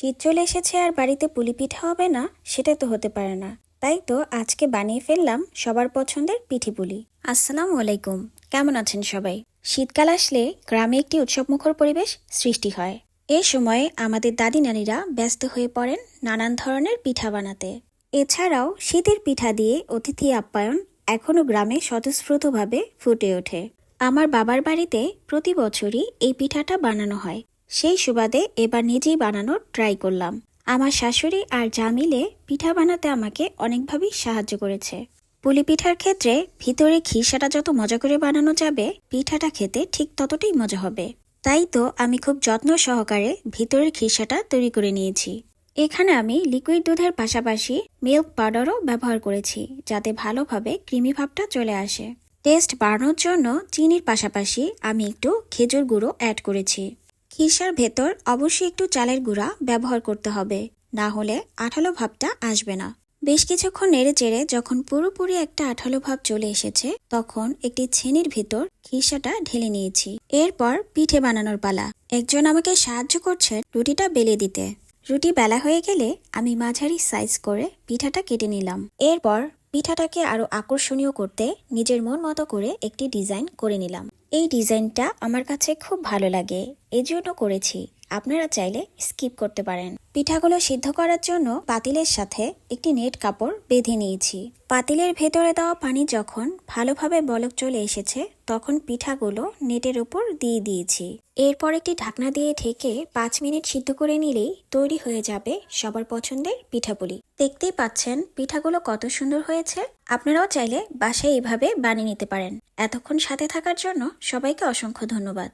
শীত চলে এসেছে আর বাড়িতে পুলি পিঠা হবে না, সেটা তো হতে পারে না। তাই তো আজকে বানিয়ে ফেললাম সবার পছন্দের পিঠে পুলি। আসসালামু আলাইকুম, কেমন আছেন সবাই? শীতকাল আসলে গ্রামে একটি উৎসবমুখর পরিবেশ সৃষ্টি হয়। এ সময়ে আমাদের দাদি নানিরা ব্যস্ত হয়ে পড়েন নানান ধরনের পিঠা বানাতে। এছাড়াও শীতের পিঠা দিয়ে অতিথি আপ্যায়ন এখনো গ্রামে স্বতঃস্ফূর্তভাবে ফুটে ওঠে। আমার বাবার বাড়িতে প্রতি বছরই এই পিঠাটা বানানো হয়। সেই সুবাদে এবার নিজেই বানানোর ট্রাই করলাম। আমার শাশুড়ি আর যা মিলে পিঠা বানাতে আমাকে অনেকভাবেই সাহায্য করেছে। পুলি পিঠার ক্ষেত্রে ভিতরে খিসাটা যত মজা করে বানানো যাবে, পিঠাটা খেতে ঠিক ততটাই মজা হবে। তাই তো আমি খুব যত্ন সহকারে ভিতরের খিসাটা তৈরি করে নিয়েছি। এখানে আমি লিকুইড দুধের পাশাপাশি মিল্ক পাউডারও ব্যবহার করেছি, যাতে ভালোভাবে ক্রিমি ভাবটা চলে আসে। টেস্ট বাড়ানোর জন্য চিনির পাশাপাশি আমি একটু খেজুর গুঁড়ো অ্যাড করেছি। খিসার ভেতর অবশ্যই একটু চালের গুঁড়া ব্যবহার করতে হবে, না হলে আঠালো ভাবটা আসবে না। বেশ কিছুক্ষণ নেড়ে চেড়ে যখন পুরোপুরি একটা আঠালো ভাব চলে এসেছে, তখন একটি ছেনির ভিতর খিসাটা ঢেলে নিয়েছি। এরপর পিঠে বানানোর পালা। একজন আমাকে সাহায্য করছেন রুটিটা বেলে দিতে। রুটি বেলা হয়ে গেলে আমি মাঝারি সাইজ করে পিঠাটা কেটে নিলাম। এরপর পিঠাটাকে আরো আকর্ষণীয় করতে নিজের মন মতো করে একটি ডিজাইন করে নিলাম। এই ডিজাইনটা আমার কাছে খুব ভালো লাগে, এজন্য করেছি। আপনারা চাইলে স্কিপ করতে পারেন। পিঠাগুলো সিদ্ধ করার জন্য পাতিলের সাথে একটি নেট কাপড় বেঁধে নিয়েছি। পাতিলের ভেতরে দেওয়া পানি যখন ভালোভাবে বলক চলে এসেছে, তখন পিঠাগুলো নেটের উপর দিয়ে দিয়েছি। এরপর একটি ঢাকনা দিয়ে ঢেকে 5 মিনিট সিদ্ধ করে নিলেই তৈরি হয়ে যাবে সবার পছন্দের পিঠাপুলি। দেখতেই পাচ্ছেন পিঠাগুলো কত সুন্দর হয়েছে। আপনারাও চাইলে বাসায় এভাবে বানিয়ে নিতে পারেন। এতক্ষণ সাথে থাকার জন্য সবাইকে অসংখ্য ধন্যবাদ।